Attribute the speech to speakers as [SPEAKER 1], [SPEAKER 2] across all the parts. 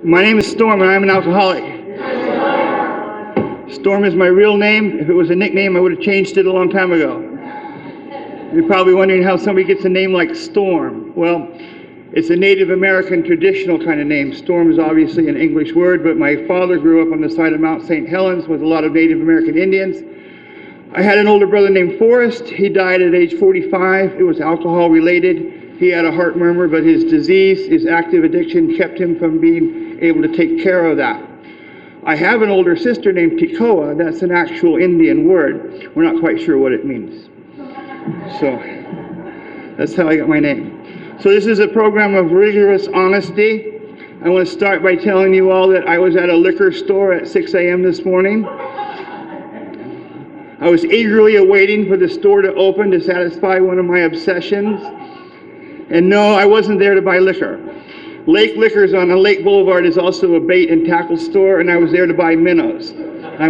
[SPEAKER 1] My name is Storm, and I'm an alcoholic. Storm is my real name. If it was a nickname, I would have changed it a long time ago. You're probably wondering how somebody gets a name like Storm. Well, it's a Native American traditional kind of name. Storm is obviously an English word, but my father grew up on the side of Mount St. Helens with a lot of Native American Indians. I had an older brother named Forrest. He died at age 45. It was alcohol related. He had a heart murmur, but his disease, his active addiction, kept him from being able to take care of that. I have an older sister named Tikoa. That's an actual Indian word. We're not quite sure what it means. So that's how I got my name. So this is a program of rigorous honesty. I want to start by telling you all that I was at a liquor store at 6 a.m. this morning. I was eagerly awaiting for the store to open to satisfy one of my obsessions. And no, I wasn't there to buy liquor. Lake Liquors on Lake Boulevard is also a bait and tackle store, and I was there to buy minnows. I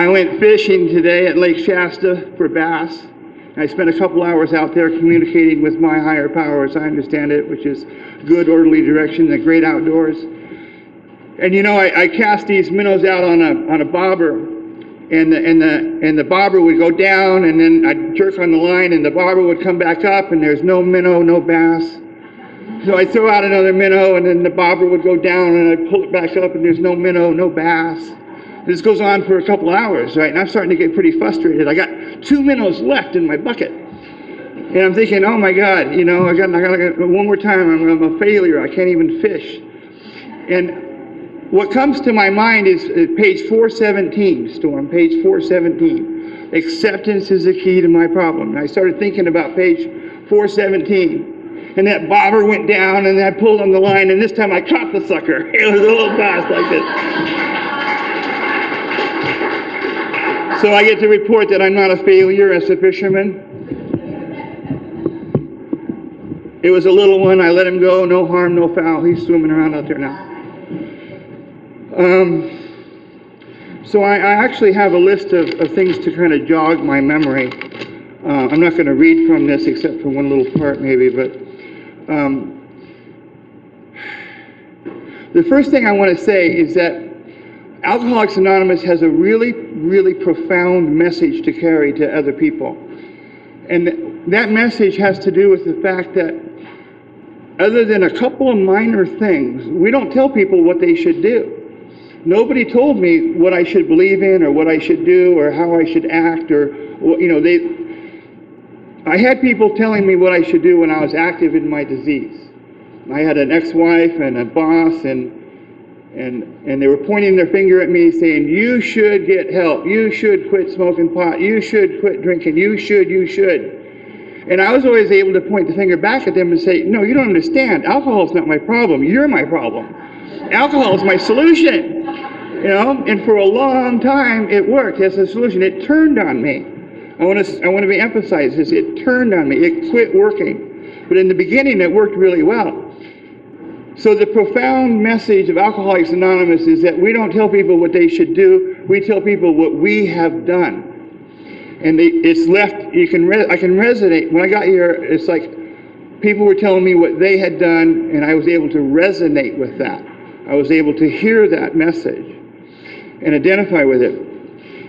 [SPEAKER 1] went fishing today at Lake Shasta for bass. I spent a couple hours out there communicating with my higher power, as I understand it, which is good, orderly direction, the great outdoors. And you know, I cast these minnows out on a bobber. And the bobber would go down, and then I'd jerk on the line, and the bobber would come back up, and there's no minnow, no bass. So I'd throw out another minnow, and then the bobber would go down, and I'd pull it back up, and there's no minnow, no bass. This goes on for a couple hours, right? And I'm starting to get pretty frustrated. I got 2 minnows left in my bucket. And I'm thinking, oh my God, you know, I got one more time, I'm a failure. I can't even fish. And what comes to my mind is page 417, Storm, page 417. Acceptance is the key to my problem. And I started thinking about page 417. And that bobber went down, and I pulled on the line, and this time I caught the sucker. It was a little fast like this. So I get to report that I'm not a failure as a fisherman. It was a little one. I let him go. No harm, no foul. He's swimming around out there now. So I actually have a list of things to kind of jog my memory. I'm not going to read from this except for one little part maybe, but the first thing I want to say is that Alcoholics Anonymous has a really, really profound message to carry to other people. And that message has to do with the fact that other than a couple of minor things, we don't tell people what they should do. Nobody told me what I should believe in or what I should do or how I should act or, you know, I had people telling me what I should do when I was active in my disease. I had an ex-wife and a boss and they were pointing their finger at me saying, you should get help. You should quit smoking pot. You should quit drinking. You should. And I was always able to point the finger back at them and say, no, you don't understand. Alcohol is not my problem. You're my problem. Alcohol is my solution. You know, and for a long time it worked as a solution. It turned on me. I want to be emphasized this. It turned on me. It quit working. But in the beginning it worked really well. So the profound message of Alcoholics Anonymous is that we don't tell people what they should do. We tell people what we have done. And it's left, I can resonate. When I got here, it's like people were telling me what they had done, and I was able to resonate with that. I was able to hear that message and identify with it.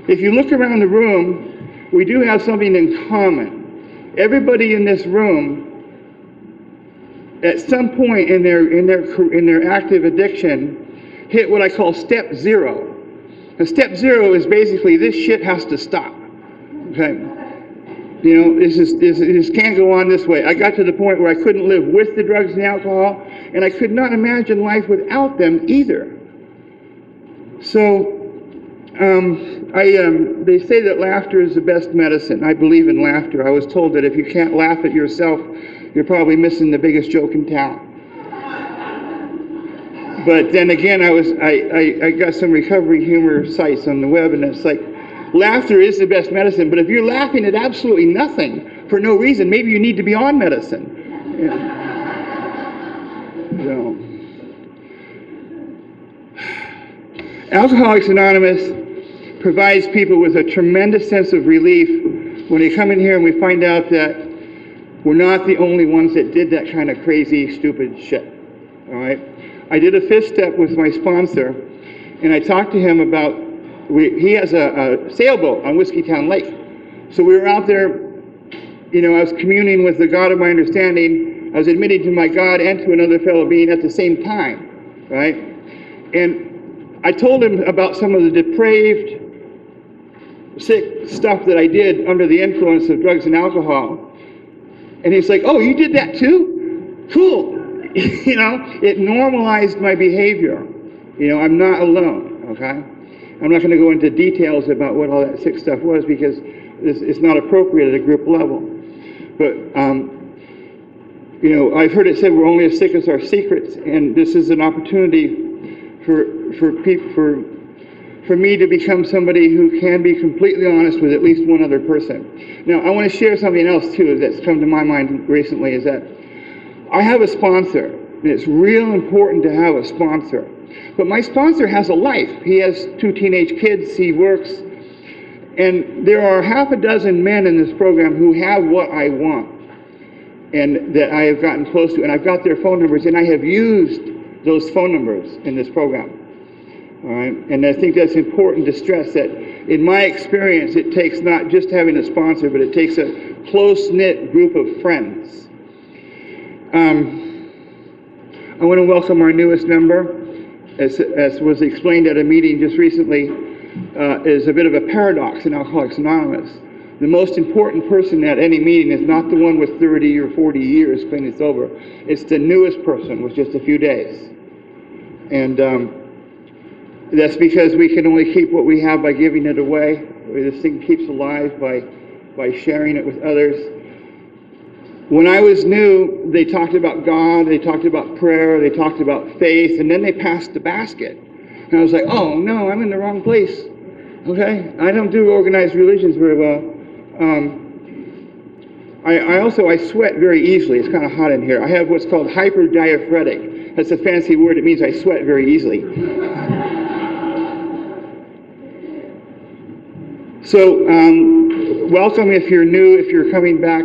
[SPEAKER 1] If you look around the room, we do have something in common. Everybody in this room, at some point in their active addiction, hit what I call step 0. And step 0 is basically this shit has to stop. Okay, you know, this can't go on this way. I got to the point where I couldn't live with the drugs and the alcohol, and I could not imagine life without them either. So, they say that laughter is the best medicine. I believe in laughter. I was told that if you can't laugh at yourself, you're probably missing the biggest joke in town. But then again, I got some recovery humor sites on the web, and it's like, laughter is the best medicine, but if you're laughing at absolutely nothing for no reason, maybe you need to be on medicine. Yeah. So. Alcoholics Anonymous provides people with a tremendous sense of relief when they come in here and we find out that we're not the only ones that did that kind of crazy, stupid shit. All right? I did a fifth step with my sponsor, and I talked to him about, he has a sailboat on Whiskeytown Lake. So we were out there, I was communing with the God of my understanding. I was admitting to my God and to another fellow being at the same time, right? And I told him about some of the depraved, sick stuff that I did under the influence of drugs and alcohol. And he's like, oh, you did that too? Cool. It normalized my behavior. I'm not alone, okay? I'm not going to go into details about what all that sick stuff was because it's not appropriate at a group level. But, I've heard it said we're only as sick as our secrets, and this is an opportunity for me to become somebody who can be completely honest with at least one other person. Now, I want to share something else, too, that's come to my mind recently, is that I have a sponsor, and it's real important to have a sponsor. But my sponsor has a life. He has 2 teenage kids, he works, and there are half a dozen men in this program who have what I want, and that I have gotten close to, and I've got their phone numbers, and I have used those phone numbers in this program. All right, and I think that's important to stress that in my experience, it takes not just having a sponsor, but it takes a close-knit group of friends. I want to welcome our newest member. As was explained at a meeting just recently, is a bit of a paradox in Alcoholics Anonymous. The most important person at any meeting is not the one with 30 or 40 years clean and sober. It's the newest person with just a few days. And that's because we can only keep what we have by giving it away. This thing keeps alive by sharing it with others. When I was new, they talked about God, they talked about prayer, they talked about faith, and then they passed the basket. And I was like, oh no, I'm in the wrong place. Okay? I don't do organized religions very well. I sweat very easily. It's kind of hot in here. I have what's called hyperdiaphoretic. That's a fancy word. It means I sweat very easily. So, welcome if you're new, if you're coming back.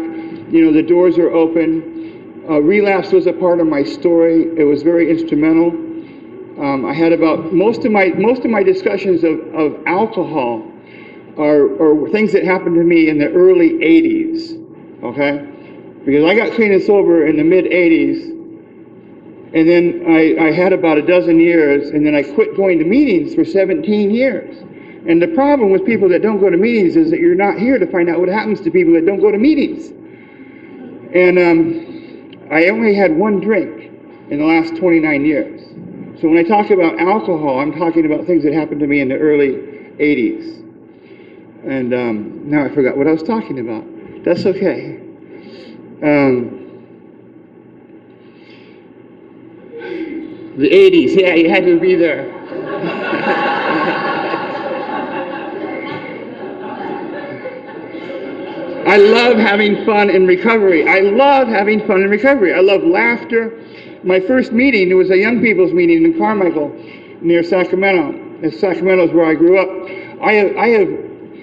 [SPEAKER 1] The doors are open. Relapse was a part of my story. It was very instrumental. I had about most of my discussions of alcohol are things that happened to me in the early 80s. Okay, because I got clean and sober in the mid 80s, and then I had about a dozen years, and then I quit going to meetings for 17 years. And the problem with people that don't go to meetings is that you're not here to find out what happens to people that don't go to meetings. And I only had one drink in the last 29 years. So when I talk about alcohol, I'm talking about things that happened to me in the early 80s. And now I forgot what I was talking about. That's okay. The 80s, yeah, you had to be there. I love having fun in recovery. I love laughter. My first meeting, it was a young people's meeting in Carmichael near Sacramento. And Sacramento is where I grew up.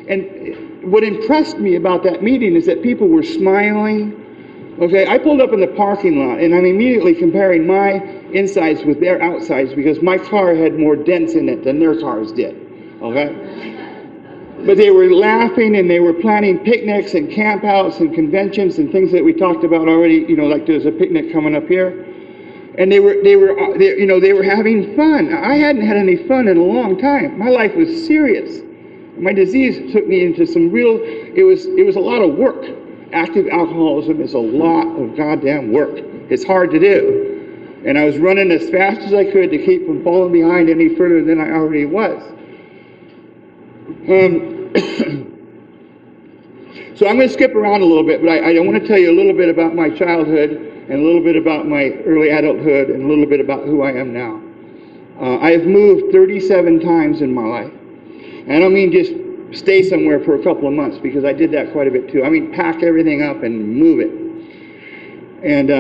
[SPEAKER 1] And what impressed me about that meeting is that people were smiling. Okay, I pulled up in the parking lot, and I'm immediately comparing my insides with their outsides because my car had more dents in it than their cars did. Okay? But they were laughing, and they were planning picnics and campouts and conventions and things that we talked about already. Like there's a picnic coming up here, and they were having fun. I hadn't had any fun in a long time. My life was serious. My disease took me into some real. It was a lot of work. Active alcoholism is a lot of goddamn work. It's hard to do, and I was running as fast as I could to keep from falling behind any further than I already was. So I'm going to skip around a little bit, but I want to tell you a little bit about my childhood and a little bit about my early adulthood and a little bit about who I am now. I have moved 37 times in my life. And I don't mean just stay somewhere for a couple of months, because I did that quite a bit too. I mean pack everything up and move it. And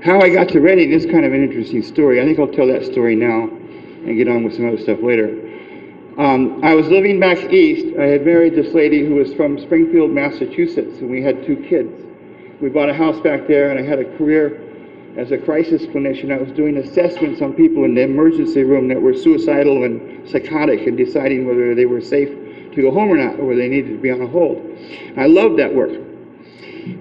[SPEAKER 1] how I got to Reading is kind of an interesting story. I think I'll tell that story now and get on with some other stuff later. I was living back east. I had married this lady who was from Springfield, Massachusetts, and we had 2 kids. We bought a house back there, and I had a career as a crisis clinician, I was doing assessments on people in the emergency room that were suicidal and psychotic and deciding whether they were safe to go home or not, or whether they needed to be on a hold. I loved that work.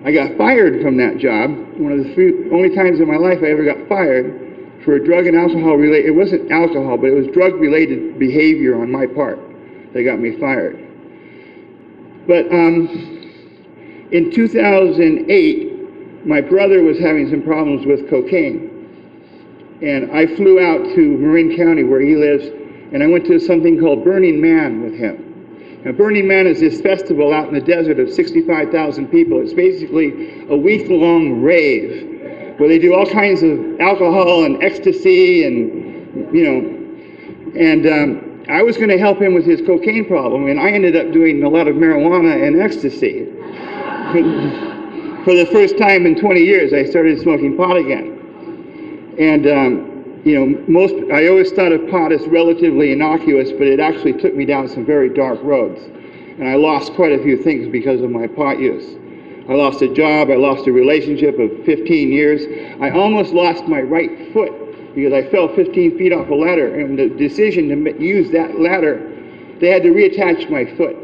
[SPEAKER 1] I got fired from that job. One of the only times in my life I ever got fired for a drug and alcohol related, it wasn't alcohol, but it was drug related behavior on my part that got me fired. But in 2008, my brother was having some problems with cocaine. And I flew out to Marin County where he lives, and I went to something called Burning Man with him. Now, Burning Man is this festival out in the desert of 65,000 people. It's basically a week-long rave where they do all kinds of alcohol and ecstasy and, you know, and I was going to help him with his cocaine problem, and I ended up doing a lot of marijuana and ecstasy. For the first time in 20 years, I started smoking pot again. And, you know, I always thought of pot as relatively innocuous, but it actually took me down some very dark roads. And I lost quite a few things because of my pot use. I lost a job, I lost a relationship of 15 years. I almost lost my right foot because I fell 15 feet off a ladder, and the decision to use that ladder, they had to reattach my foot.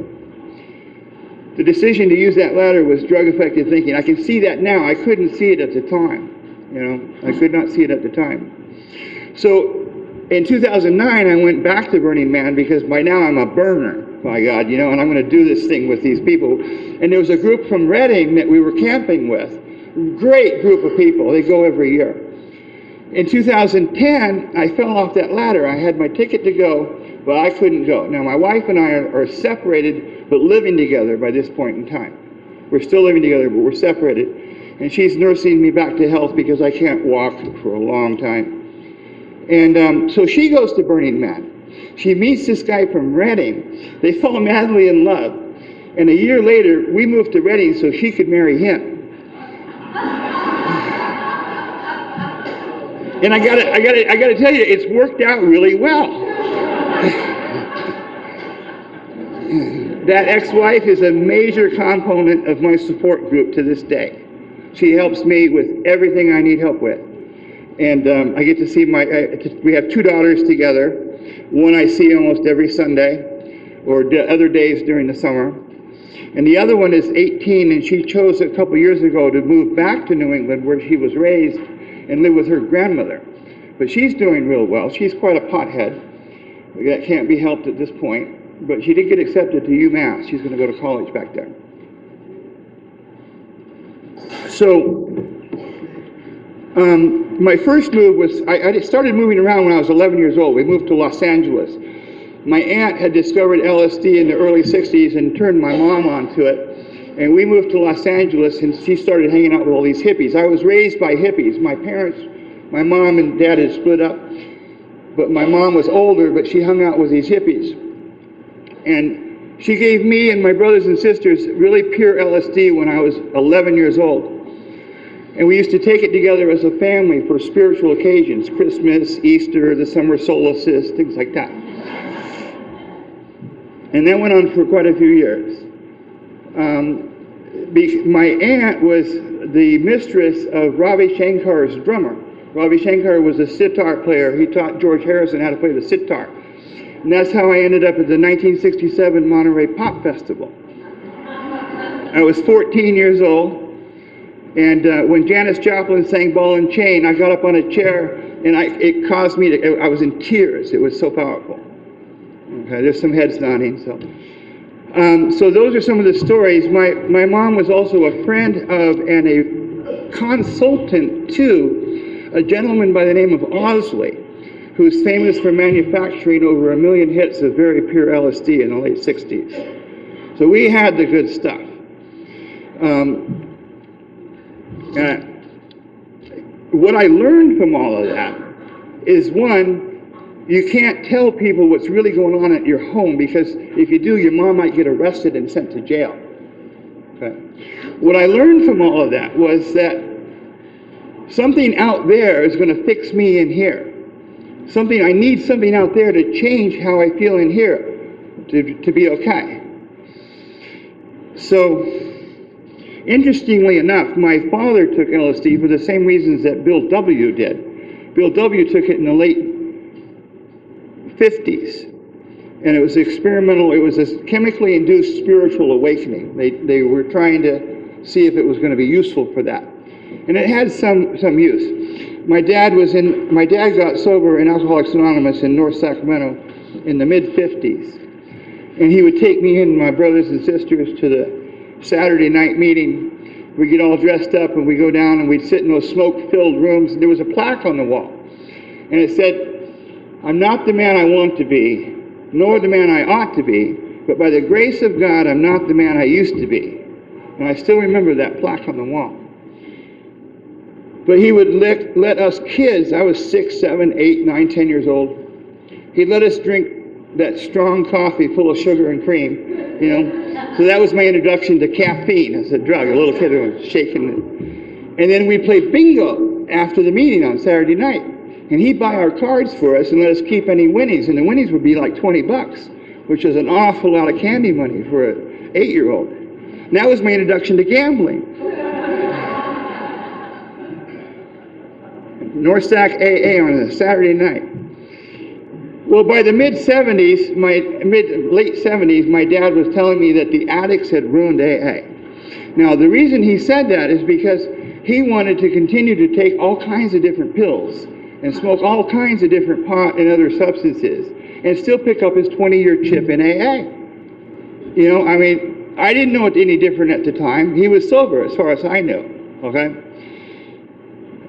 [SPEAKER 1] The decision to use that ladder was drug-affected thinking. I can see that now. I couldn't see it at the time. You know, I could not see it at the time. So in 2009, I went back to Burning Man because by now I'm a burner, by God, you know, and I'm going to do this thing with these people. And there was a group from Reading that we were camping with. Great group of people. They go every year. In 2010, I fell off that ladder. I had my ticket to go, but I couldn't go. Now, my wife and I are separated, but living together by this point in time. We're still living together, but we're separated. And she's nursing me back to health because I can't walk for a long time. And so she goes to Burning Man. She meets this guy from Reading. They fall madly in love. And a year later, we moved to Reading so she could marry him. And I gotta tell you, it's worked out really well. That ex-wife is a major component of my support group to this day. She helps me with everything I need help with. And I get to see we have two daughters together. One I see almost every Sunday, or other days during the summer. And the other one is 18, and she chose a couple years ago to move back to New England where she was raised and live with her grandmother. But she's doing real well. She's quite a pothead. That can't be helped at this point. But she did get accepted to UMass. She's going to go to college back there. So my first move was, I started moving around when I was 11 years old. We moved to Los Angeles. My aunt had discovered LSD in the early 60s and turned my mom onto it. And we moved to Los Angeles, and she started hanging out with all these hippies. I was raised by hippies. My parents, my mom and dad had split up, but my mom was older, but she hung out with these hippies. And she gave me and my brothers and sisters really pure LSD when I was 11 years old. And we used to take it together as a family for spiritual occasions, Christmas, Easter, the summer solstice, things like that. And that went on for quite a few years. My aunt was the mistress of Ravi Shankar's drummer. Ravi Shankar was a sitar player. He taught George Harrison how to play the sitar. And that's how I ended up at the 1967 Monterey Pop Festival. I was 14 years old. And when Janis Joplin sang Ball and Chain, I got up on a chair, and it caused me to, I was in tears. It was so powerful. Okay, there's some heads nodding. So those are some of the stories. My mom was also a friend of and a consultant to a gentleman by the name of Osley, who's famous for manufacturing over 1 million hits of very pure LSD in the late 60s. So we had the good stuff. What I learned from all of that is, one, you can't tell people what's really going on at your home, because if you do, your mom might get arrested and sent to jail. Okay. What I learned from all of that was that something out there is going to fix me in here. I need something out there to change how I feel in here to be okay. So Interestingly enough, my father took LSD for the same reasons that Bill W. did. Bill W. took it in the late 50s, and it was experimental. It was a chemically induced spiritual awakening. They were trying to see if it was going to be useful for that, and it had some use. My dad got sober in Alcoholics Anonymous in North Sacramento in the mid-50s, and he would take me and my brothers and sisters to the Saturday night meeting. We get all dressed up and we go down and we'd sit in those smoke-filled rooms, and there was a plaque on the wall, and it said, "I'm not the man I want to be, nor the man I ought to be, but by the grace of God, I'm not the man I used to be." And I still remember that plaque on the wall. But he would let us kids, I was 6, 7, 8, 9, 10 years old, he'd let us drink that strong coffee full of sugar and cream, you know. So that was my introduction to caffeine as a drug. A little kid who was shaking it. And then we'd play bingo after the meeting on Saturday night. And he'd buy our cards for us and let us keep any winnings. And the winnings would be like $20, which is an awful lot of candy money for an 8-year-old. And that was my introduction to gambling. North Sac AA on a Saturday night. Well, by the late 70s, my dad was telling me that the addicts had ruined AA. Now, the reason he said that is because he wanted to continue to take all kinds of different pills and smoke all kinds of different pot and other substances and still pick up his 20-year chip in AA. You know, I mean, I didn't know it any different at the time. He was sober as far as I knew, okay?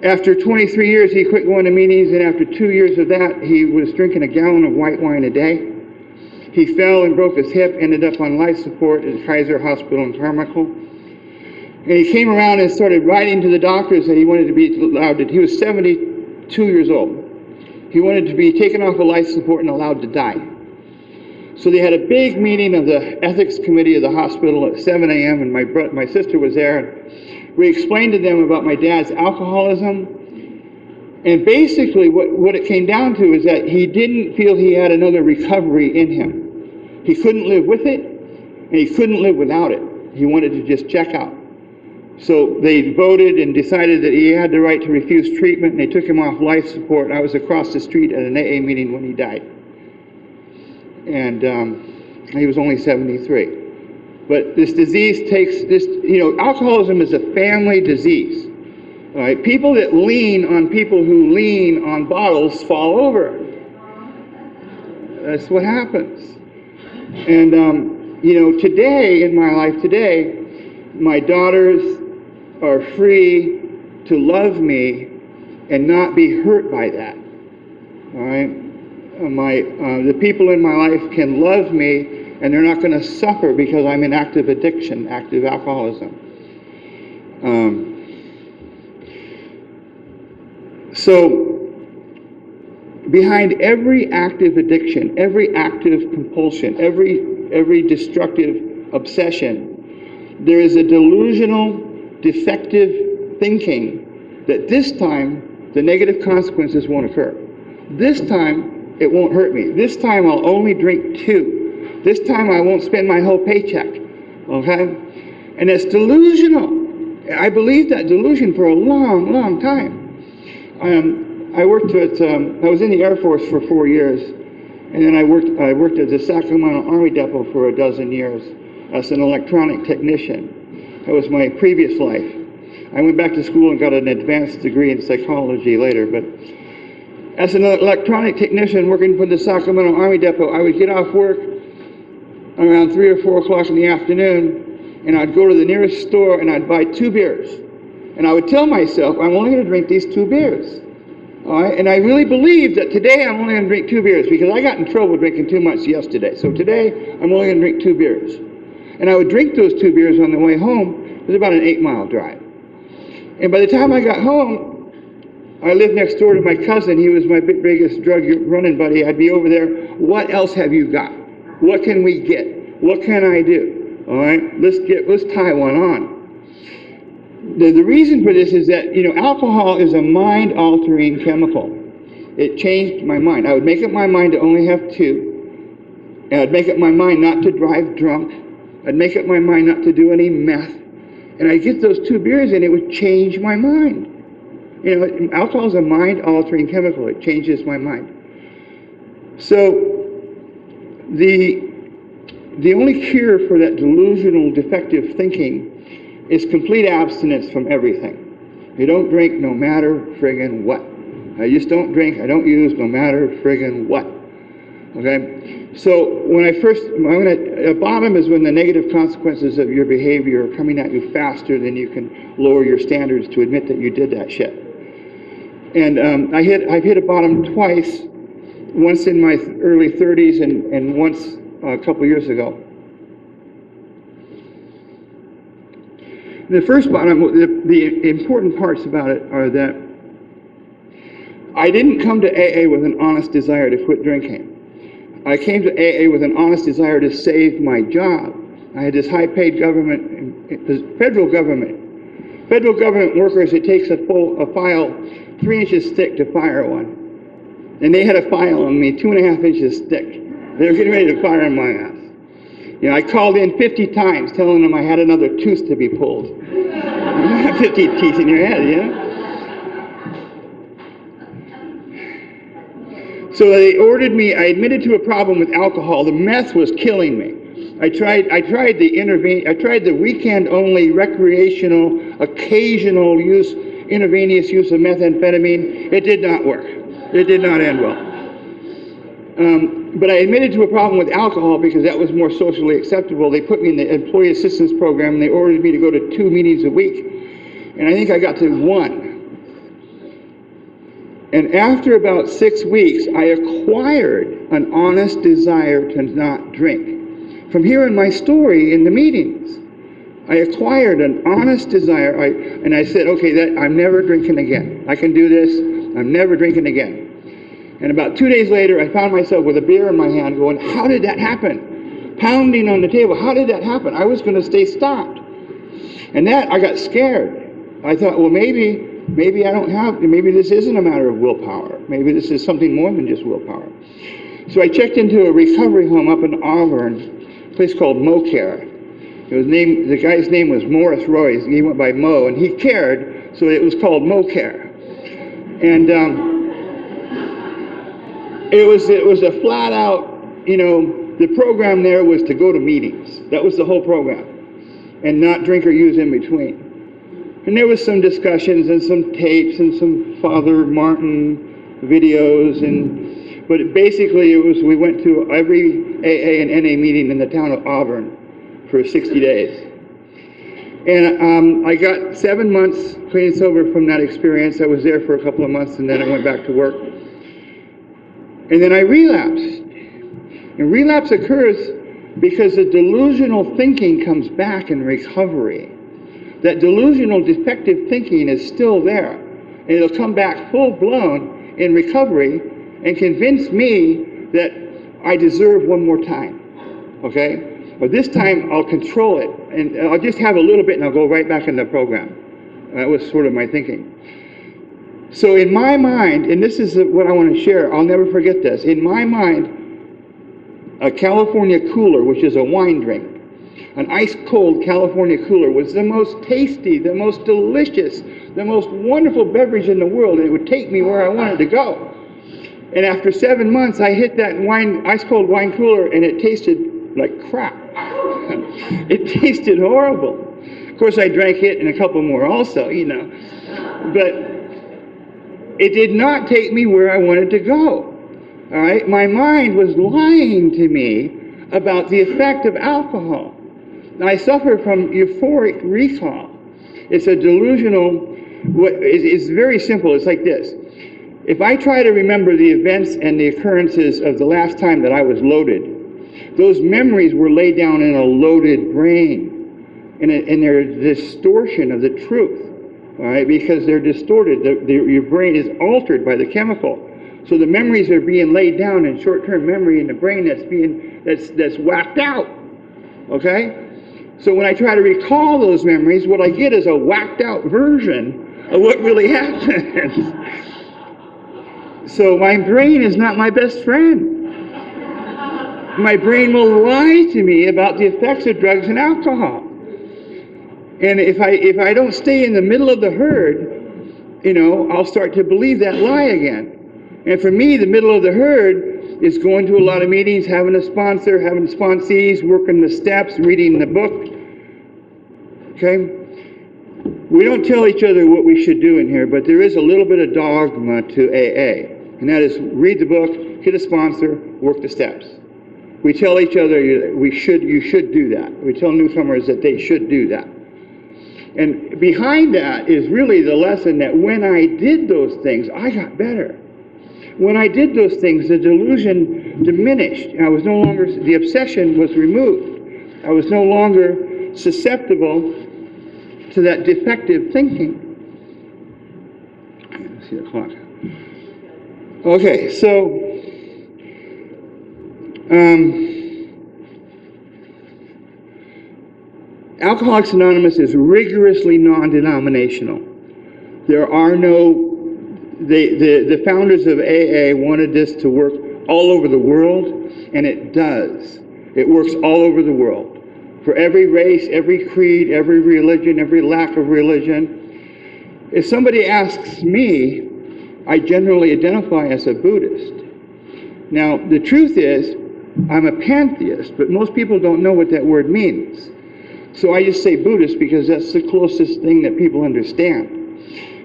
[SPEAKER 1] After 23 years, he quit going to meetings, and after 2 years of that, he was drinking a gallon of white wine a day. He fell and broke his hip, ended up on life support at Kaiser Hospital in Carmichael. And he came around and started writing to the doctors that he wanted to be allowed to, he was 72 years old. He wanted to be taken off of life support and allowed to die. So they had a big meeting of the ethics committee of the hospital at 7 a.m., and my sister was there. We explained to them about my dad's alcoholism, and basically what it came down to is that he didn't feel he had another recovery in him. He couldn't live with it, and he couldn't live without it. He wanted to just check out. So they voted and decided that he had the right to refuse treatment, and they took him off life support. I was across the street at an AA meeting when he died. And he was only 73. But this disease alcoholism is a family disease. All right? People that lean on people who lean on bottles fall over. That's what happens. And, today, in my life today, my daughters are free to love me and not be hurt by that. All right? The people in my life can love me, and they're not going to suffer because I'm in active addiction, active alcoholism. So behind every active addiction, every active compulsion, every destructive obsession, there is a delusional, defective thinking that this time the negative consequences won't occur. This time it won't hurt me. This time I'll only drink 2. This time I won't spend my whole paycheck, okay? And it's delusional. I believed that delusion for a long, long time. I was in the Air Force for 4 years, and then I worked at the Sacramento Army Depot for a dozen years as an electronic technician. That was my previous life. I went back to school and got an advanced degree in psychology later, but as an electronic technician working for the Sacramento Army Depot, I would get off work around 3 or 4 o'clock in the afternoon, and I'd go to the nearest store and I'd buy 2 beers. And I would tell myself, I'm only going to drink these 2 beers. All right? And I really believed that today I'm only going to drink 2 beers because I got in trouble drinking too much yesterday. So today I'm only going to drink 2 beers. And I would drink those 2 beers on the way home. It was about an 8-mile drive. And by the time I got home, I lived next door to my cousin. He was my biggest drug running buddy. I'd be over there. What else have you got? What can we get? What can I do? All right, let's tie one on. The reason for this is that, alcohol is a mind-altering chemical. It changed my mind. I would make up my mind to only have 2. And I'd make up my mind not to drive drunk. I'd make up my mind not to do any meth. And I'd get those 2 beers and it would change my mind. You know, alcohol is a mind-altering chemical. It changes my mind. So the only cure for that delusional, defective thinking is complete abstinence from everything. You don't drink no matter friggin' what. I just don't drink, I don't use no matter friggin' what. Okay? So when the bottom is when the negative consequences of your behavior are coming at you faster than you can lower your standards to admit that you did that shit. And I've hit a bottom twice, once in my early 30s and once a couple years ago. The first bottom, the important parts about it are that I didn't come to AA with an honest desire to quit drinking. I came to AA with an honest desire to save my job. I had this high-paid federal government workers. It takes a file 3 inches thick to fire one, and they had a file on me 2.5 inches thick. They were getting ready to fire on my ass. You know, I called in 50 times telling them I had another tooth to be pulled. You have 50 teeth in your head, you know? So they ordered me, I admitted to a problem with alcohol. The meth was killing me. I tried the weekend-only, recreational, occasional use, intravenous use of methamphetamine. It did not work. It did not end well. But I admitted to a problem with alcohol because that was more socially acceptable. They put me in the employee assistance program and they ordered me to go to 2 meetings a week. And I think I got to 1. And after about 6 weeks, I acquired an honest desire to not drink. From hearing my story in the meetings, I acquired an honest desire. And I said, okay, I'm never drinking again. I can do this. I'm never drinking again. And about 2 days later, I found myself with a beer in my hand going, how did that happen? Pounding on the table, how did that happen? I was going to stay stopped. And I got scared. I thought, well, maybe this isn't a matter of willpower. Maybe this is something more than just willpower. So I checked into a recovery home up in Auburn, a place called MoCare. The guy's name was Morris Roy. He went by Mo, and he cared, so it was called MoCare. And it was a flat out, the program there was to go to meetings. That was the whole program, and not drink or use in between. And there was some discussions and some tapes and some Father Martin videos, but basically we went to every AA and NA meeting in the town of Auburn for 60 days. And I got 7 months clean and sober from that experience. I was there for a couple of months, and then I went back to work. And then I relapsed. And relapse occurs because the delusional thinking comes back in recovery. That delusional defective thinking is still there. And it'll come back full-blown in recovery and convince me that I deserve one more time. Okay? But this time I'll control it. And I'll just have a little bit and I'll go right back in the program. That was sort of my thinking. So in my mind, and this is what I want to share, I'll never forget this. In my mind, a California cooler, which is a wine drink, an ice-cold California cooler was the most tasty, the most delicious, the most wonderful beverage in the world, and it would take me where I wanted to go. And after 7 months, I hit that ice-cold wine cooler, and it tasted like crap. It tasted horrible. Of course, I drank it and a couple more also, But it did not take me where I wanted to go. All right? My mind was lying to me about the effect of alcohol. Now, I suffer from euphoric recall. It's a delusional, it's very simple. It's like this. If I try to remember the events and the occurrences of the last time that I was loaded, those memories were laid down in a loaded brain. And they're a distortion of the truth. All right, because they're distorted. Your brain is altered by the chemical. So the memories are being laid down in short-term memory in the brain that's whacked out. Okay? So when I try to recall those memories, what I get is a whacked out version of what really happened. So my brain is not my best friend. My brain will lie to me about the effects of drugs and alcohol. And if I don't stay in the middle of the herd, I'll start to believe that lie again. And for me, the middle of the herd is going to a lot of meetings, having a sponsor, having sponsees, working the steps, reading the book. Okay? We don't tell each other what we should do in here, but there is a little bit of dogma to AA. And that is read the book, get a sponsor, work the steps. We tell each other you should do that. We tell newcomers that they should do that. And behind that is really the lesson that when I did those things, I got better. When I did those things, the delusion diminished. The obsession was removed. I was no longer susceptible to that defective thinking. Let's see the clock. Okay, so Alcoholics Anonymous is rigorously non-denominational. There are the founders of AA wanted this to work all over the world, and it does. It works all over the world. For every race, every creed, every religion, every lack of religion. If somebody asks me, I generally identify as a Buddhist. Now, the truth is, I'm a pantheist, but most people don't know what that word means. So I just say Buddhist because that's the closest thing that people understand.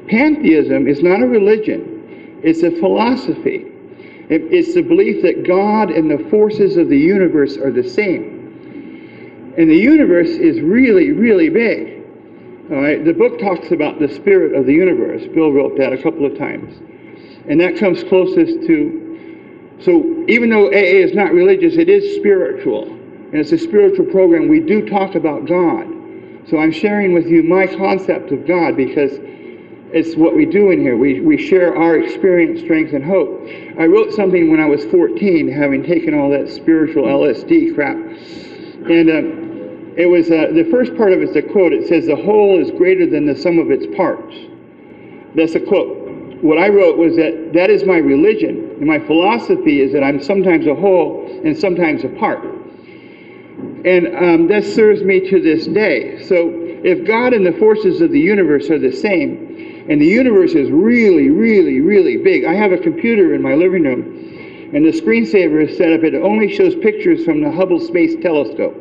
[SPEAKER 1] Pantheism is not a religion. It's a philosophy. It's the belief that God and the forces of the universe are the same. And the universe is really, really big. All right? The book talks about the spirit of the universe. Bill wrote that a couple of times. And that comes closest to... So even though AA is not religious, it is spiritual. And it's a spiritual program. We do talk about God. So I'm sharing with you my concept of God because it's what we do in here. We share our experience, strength, and hope. I wrote something when I was 14, having taken all that spiritual LSD crap. And it was, the first part of it is a quote. It says, "The whole is greater than the sum of its parts." That's a quote. What I wrote was that is my religion. And my philosophy is that I'm sometimes a whole and sometimes a part. And that serves me to this day. So if God and the forces of the universe are the same, and the universe is really, really, really big. I have a computer in my living room, and the screensaver is set up. It only shows pictures from the Hubble Space Telescope.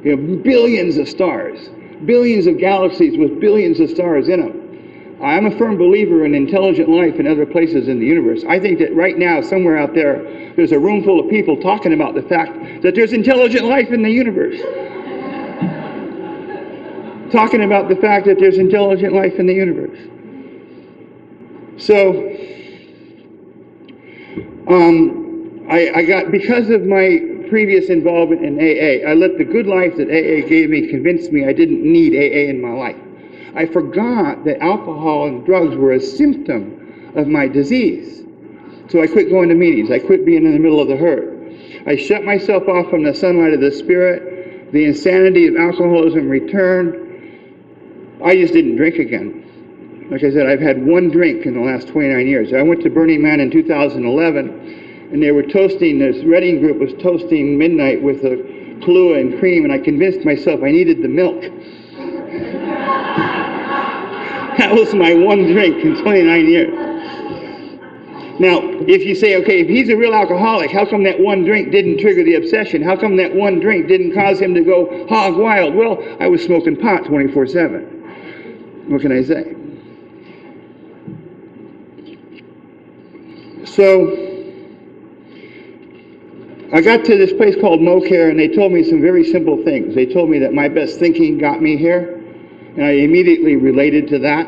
[SPEAKER 1] Billions of stars, billions of galaxies with billions of stars in them. I'm a firm believer in intelligent life in other places in the universe. I think that right now, somewhere out there, there's a room full of people talking about the fact that there's intelligent life in the universe. Talking about the fact that there's intelligent life in the universe. So, I got, because of my previous involvement in AA, I let the good life that AA gave me convince me I didn't need AA in my life. I forgot that alcohol and drugs were a symptom of my disease. So I quit going to meetings. I quit being in the middle of the herd. I shut myself off from the sunlight of the spirit. The insanity of alcoholism returned. I just didn't drink again. Like I said, I've had one drink in the last 29 years. I went to Burning Man in 2011, and they were toasting, this Reading group was toasting midnight with a Kahlua and cream, and I convinced myself I needed the milk. That was my one drink in 29 years. Now, if you say, okay, if he's a real alcoholic, how come that one drink didn't trigger the obsession? How come that one drink didn't cause him to go hog wild? Well, I was smoking pot 24/7. What can I say? So, I got to this place called MoCare, and they told me some very simple things. They told me that my best thinking got me here. And I immediately related to that.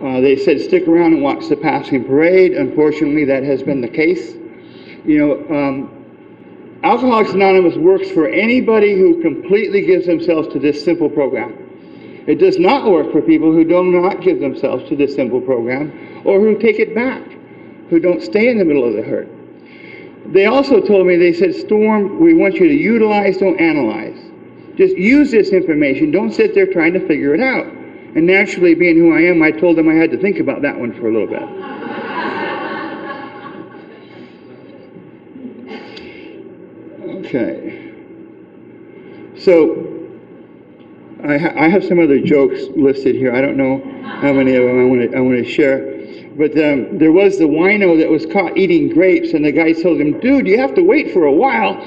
[SPEAKER 1] They said, stick around and watch the passing parade. Unfortunately, that has been the case. Alcoholics Anonymous works for anybody who completely gives themselves to this simple program. It does not work for people who do not give themselves to this simple program, or who take it back, who don't stay in the middle of the herd. They also told me, they said, Storm, we want you to utilize, don't analyze. Just use this information. Don't sit there trying to figure it out. And naturally, being who I am, I told them I had to think about that one for a little bit. Okay. So, I have some other jokes listed here. I don't know how many of them I want to share. But there was the wino that was caught eating grapes, and the guy told him, "Dude, you have to wait for a while."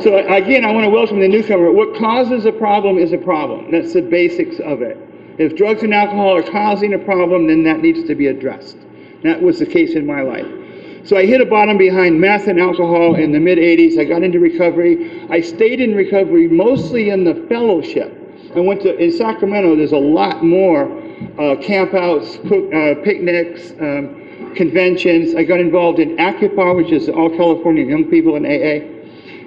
[SPEAKER 1] So again, I want to welcome the newcomer. What causes a problem is a problem. That's the basics of it. If drugs and alcohol are causing a problem, then that needs to be addressed. That was the case in my life. So I hit a bottom behind meth and alcohol in the mid-'80s. I got into recovery. I stayed in recovery mostly in the fellowship. I went to, in Sacramento, there's a lot more campouts, picnics, conventions. I got involved in Occupy, which is All California Young People in AA.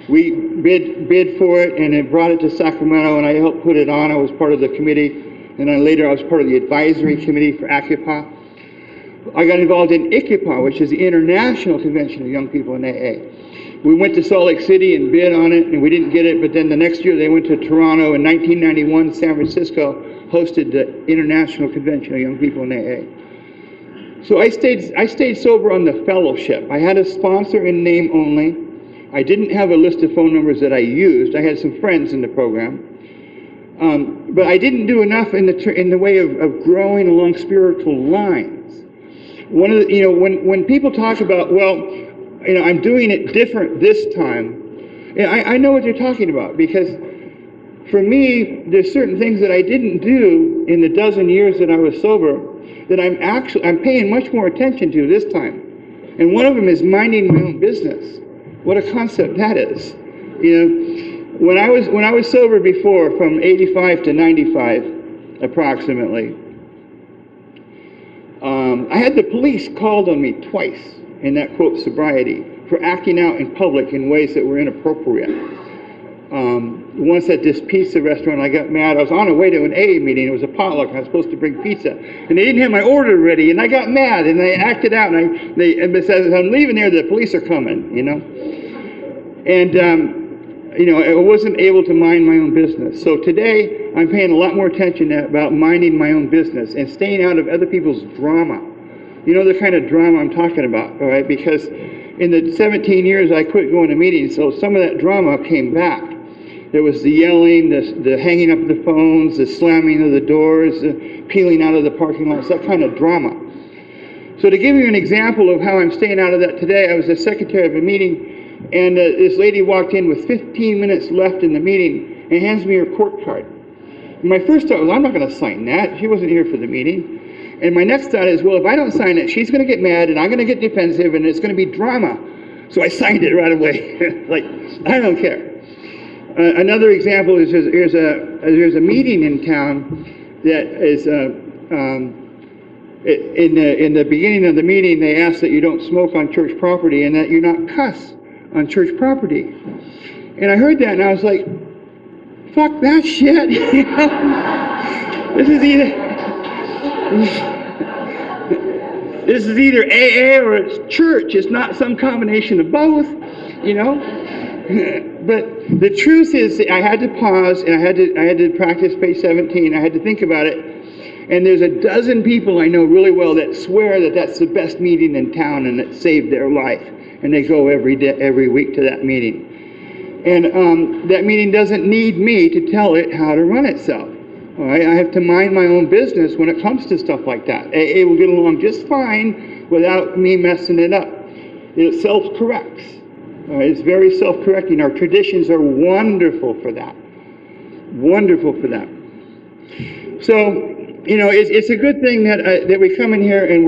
[SPEAKER 1] We bid for it, and it brought it to Sacramento, and I helped put it on. I was part of the committee, and then later I was part of the advisory committee for Occupy. I got involved in ICUPA, which is the International Convention of Young People in AA. We went to Salt Lake City and bid on it, and we didn't get it, but then the next year they went to Toronto. In 1991, San Francisco hosted the International Convention of Young People in AA. So I stayed sober on the fellowship. I had a sponsor in name only. I didn't have a list of phone numbers that I used. I had some friends in the program. But I didn't do enough in the way of growing along spiritual lines. One of the, when people talk about, well, I'm doing it different this time, I know what they're talking about, because for me, there's certain things that I didn't do in the dozen years that I was sober that I'm paying much more attention to this time. And one of them is minding my own business. What a concept that is. When I was sober before, from 85 to 95, approximately, I had the police called on me twice in that, quote, sobriety for acting out in public in ways that were inappropriate. Once at this pizza restaurant, I got mad. I was on the way to an AA meeting. It was a potluck. I was supposed to bring pizza. And they didn't have my order ready, and I got mad, and they acted out. And they said, as I'm leaving there, the police are coming, And, I wasn't able to mind my own business. So today, I'm paying a lot more attention about minding my own business and staying out of other people's drama. The kind of drama I'm talking about, all right? Because in the 17 years I quit going to meetings, so some of that drama came back. There was the yelling, the hanging up the phones, the slamming of the doors, the peeling out of the parking lots, that kind of drama. So to give you an example of how I'm staying out of that today, I was the secretary of a meeting, and this lady walked in with 15 minutes left in the meeting and hands me her court card. And my first thought was, I'm not going to sign that. She wasn't here for the meeting. And my next thought is, well, if I don't sign it, she's going to get mad, and I'm going to get defensive, and it's going to be drama. So I signed it right away. Like, I don't care. Another example is there's a meeting in town that is in the beginning of the meeting, they ask that you don't smoke on church property and that you not cuss on church property. And I heard that, and I was like, fuck that shit. This is either AA or it's church. It's not some combination of both, But the truth is that I had to pause, and I had to practice page 17. I had to think about it. And there's a dozen people I know really well that swear that that's the best meeting in town and it saved their life. And they go every week to that meeting. And that meeting doesn't need me to tell it how to run itself. All right? I have to mind my own business when it comes to stuff like that. AA will get along just fine without me messing it up. It self-corrects. All right? It's very self-correcting. Our traditions are wonderful for that. Wonderful for that. So, it's a good thing that we come in here and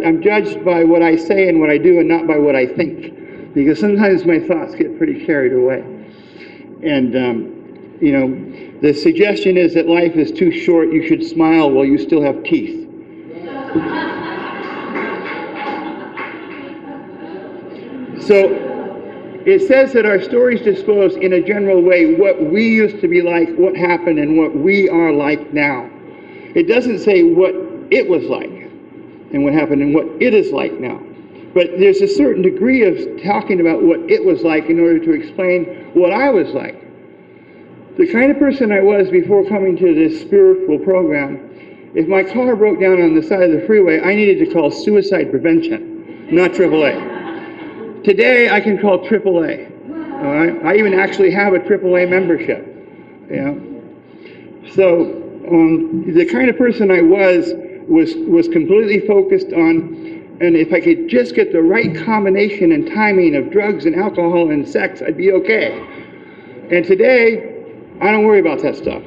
[SPEAKER 1] I'm judged by what I say and what I do and not by what I think. Because sometimes my thoughts get pretty carried away. And, the suggestion is that life is too short. You should smile while you still have teeth. So it says that our stories disclose in a general way what we used to be like, what happened, and what we are like now. It doesn't say what it was like and what happened and what it is like now. But there's a certain degree of talking about what it was like in order to explain what I was like. The kind of person I was before coming to this spiritual program, if my car broke down on the side of the freeway, I needed to call suicide prevention, not AAA. Today, I can call AAA. All right? I even actually have a AAA membership. You know? So the kind of person I was completely focused on, and if I could just get the right combination and timing of drugs and alcohol and sex, I'd be okay. And today, I don't worry about that stuff.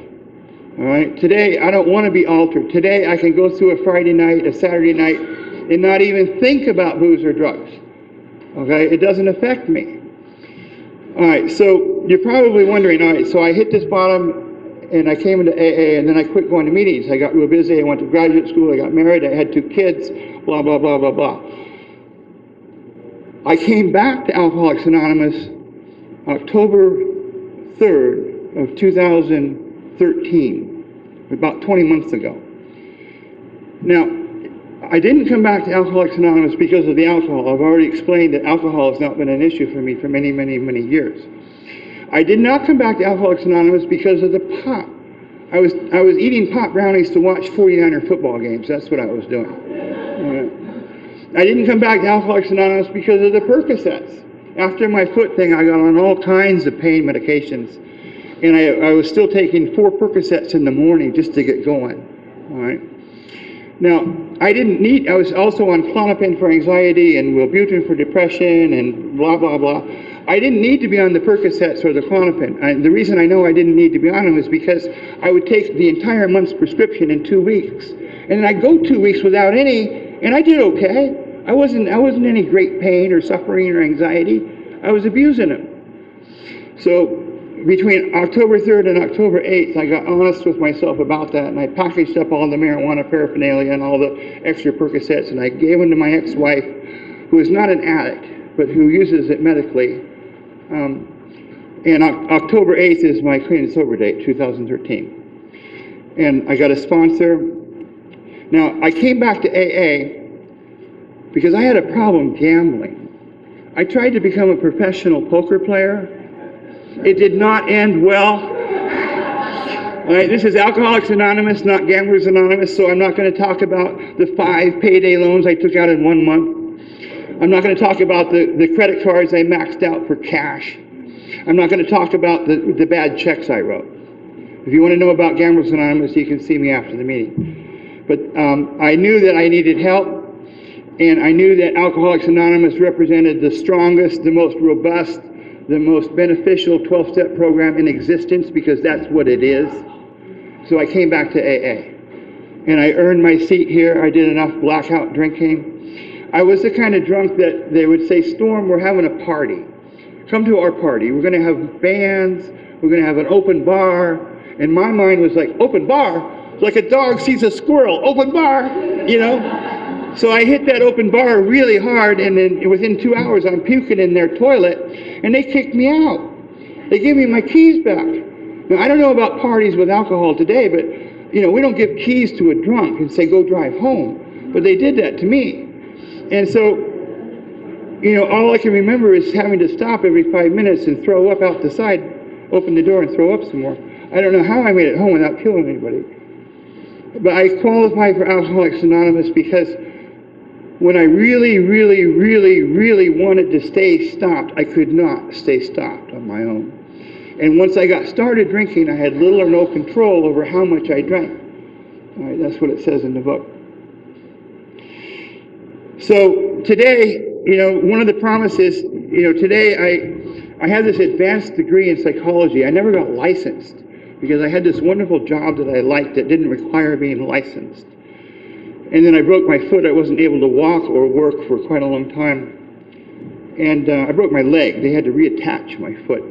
[SPEAKER 1] All right? Today, I don't want to be altered. Today, I can go through a Friday night, a Saturday night, and not even think about booze or drugs. Okay? It doesn't affect me. All right, so you're probably wondering, all right, so I hit this bottom, and I came into AA, and then I quit going to meetings. I got real busy. I went to graduate school. I got married. I had 2 kids, blah, blah, blah, blah, blah. I came back to Alcoholics Anonymous October 3rd of 2013, about 20 months ago. Now, I didn't come back to Alcoholics Anonymous because of the alcohol. I've already explained that alcohol has not been an issue for me for many, many, many years. I did not come back to Alcoholics Anonymous because of the pot. I was eating pot brownies to watch 49er football games. That's what I was doing. I didn't come back to Alcoholics Anonymous because of the Percocets. After my foot thing, I got on all kinds of pain medications. And I was still taking 4 Percocets in the morning just to get going. All right. Now, I was also on Klonopin for anxiety and Wellbutrin for depression and blah, blah, blah. I didn't need to be on the Percocets or the Klonopin. The reason I know I didn't need to be on them is because I would take the entire month's prescription in 2 weeks. And then I'd go 2 weeks without any, and I did okay. I wasn't in any great pain or suffering or anxiety. I was abusing them. So between October 3rd and October 8th, I got honest with myself about that, and I packaged up all the marijuana paraphernalia and all the extra Percocets, and I gave them to my ex-wife, who is not an addict, but who uses it medically. And October 8th is my clean and sober date, 2013. And I got a sponsor. Now, I came back to AA because I had a problem gambling. I tried to become a professional poker player. It did not end well. All right, this is Alcoholics Anonymous, not Gamblers Anonymous, so I'm not going to talk about the 5 payday loans I took out in 1 month. I'm not going to talk about the credit cards I maxed out for cash. I'm not going to talk about the bad checks I wrote. If you want to know about Gamblers Anonymous, you can see me after the meeting. But I knew that I needed help, and I knew that Alcoholics Anonymous represented the strongest, the most robust, the most beneficial 12-step program in existence, because that's what it is. So I came back to AA. And I earned my seat here. I did enough blackout drinking. I was the kind of drunk that they would say, Storm, we're having a party. Come to our party. We're going to have bands. We're going to have an open bar. And my mind was like, open bar? Like a dog sees a squirrel. Open bar, you know? So I hit that open bar really hard, and then within 2 hours, I'm puking in their toilet, and they kicked me out. They gave me my keys back. Now, I don't know about parties with alcohol today, but, you know, we don't give keys to a drunk and say, go drive home. But they did that to me. And so, you know, all I can remember is having to stop every 5 minutes and throw up out the side, open the door and throw up some more. I don't know how I made it home without killing anybody. But I qualified for Alcoholics Anonymous because when I really, really, really, really wanted to stay stopped, I could not stay stopped on my own. And once I got started drinking, I had little or no control over how much I drank. All right, that's what it says in the book. So today, you know, one of the promises, you know, today I have this advanced degree in psychology. I never got licensed because I had this wonderful job that I liked that didn't require being licensed. And then I broke my foot. I wasn't able to walk or work for quite a long time. And I broke my leg. They had to reattach my foot.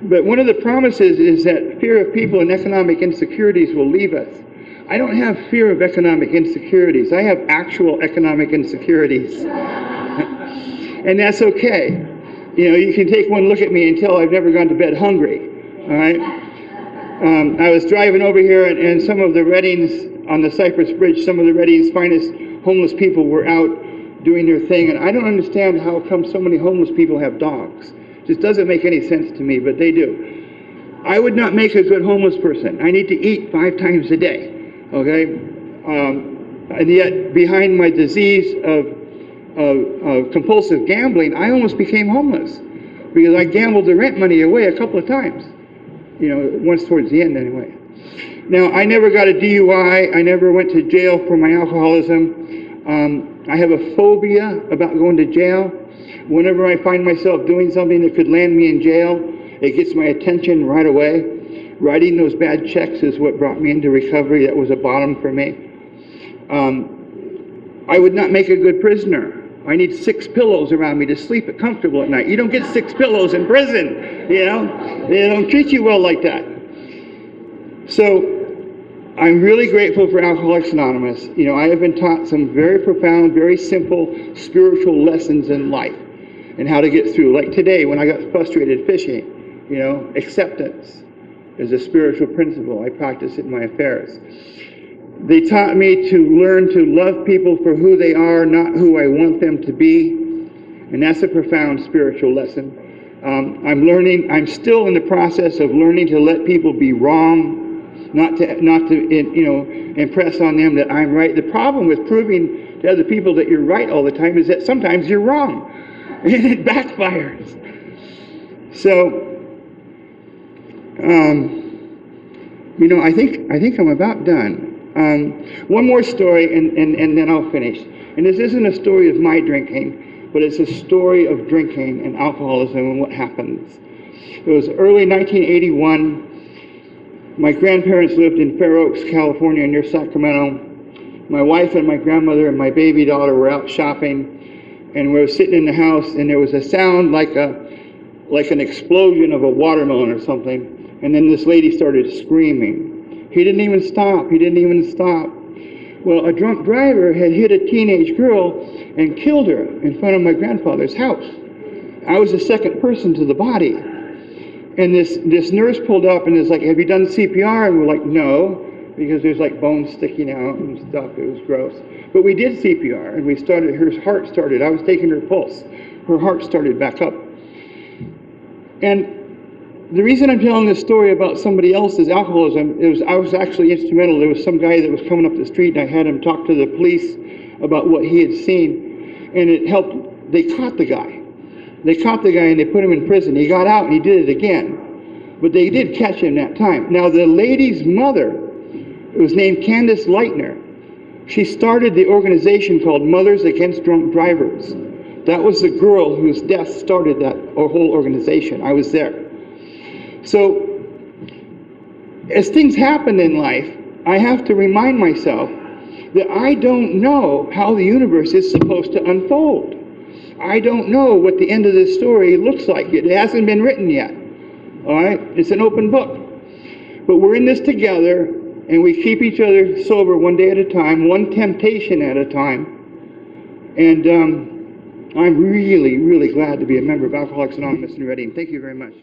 [SPEAKER 1] But one of the promises is that fear of people and economic insecurities will leave us. I don't have fear of economic insecurities. I have actual economic insecurities. And that's okay. You know, you can take one look at me and tell I've never gone to bed hungry. All right? I was driving over here, and some of the Reddings on the Cypress Bridge, some of the Redding's finest homeless people were out doing their thing, and I don't understand how come so many homeless people have dogs. It just doesn't make any sense to me, but they do. I would not make a good homeless person. I need to eat 5 times a day, okay? And yet, behind my disease of of compulsive gambling, I almost became homeless because I gambled the rent money away a couple of times, once towards the end anyway. Now, I never got a DUI. I never went to jail for my alcoholism. I have a phobia about going to jail. Whenever I find myself doing something that could land me in jail, it gets my attention right away. Writing those bad checks is what brought me into recovery. That was a bottom for me. I would not make a good prisoner. I need 6 pillows around me to sleep comfortable at night. You don't get 6 pillows in prison, They don't treat you well like that. So I'm really grateful for Alcoholics Anonymous. I have been taught some very profound, very simple spiritual lessons in life and how to get through. Like today when I got frustrated fishing, acceptance is a spiritual principle. I practice it in my affairs. They taught me to learn to love people for who they are, not who I want them to be. And that's a profound spiritual lesson. I'm still in the process of learning to let people be wrong, not to impress on them that I'm right. The problem with proving to other people that you're right all the time is that sometimes you're wrong, and it backfires. So, I think I'm about done. One more story, and then I'll finish. And this isn't a story of my drinking, but it's a story of drinking and alcoholism and what happens. It was early 1981. My grandparents lived in Fair Oaks, California, near Sacramento. My wife and my grandmother and my baby daughter were out shopping, and we were sitting in the house, and there was a sound like an explosion of a watermelon or something, and then this lady started screaming. He didn't even stop. Well, a drunk driver had hit a teenage girl and killed her in front of my grandfather's house. I was the second person to the body. And this nurse pulled up and is like, "Have you done CPR?" And we're like, "No," because there's like bones sticking out and stuff. It was gross. But we did CPR, and her heart started. I was taking her pulse. Her heart started back up. And the reason I'm telling this story about somebody else's alcoholism is I was actually instrumental. There was some guy that was coming up the street, and I had him talk to the police about what he had seen, and it helped. They caught the guy. And they put him in prison. He got out and he did it again. But they did catch him that time. Now, the lady's mother was named Candace Leitner. She started the organization called Mothers Against Drunk Drivers. That was the girl whose death started that whole organization. I was there. So, as things happen in life, I have to remind myself that I don't know how the universe is supposed to unfold. I don't know what the end of this story looks like. It hasn't been written yet. All right? It's an open book. But we're in this together, and we keep each other sober one day at a time, one temptation at a time. And I'm really, really glad to be a member of Alcoholics Anonymous in Reading. Thank you very much.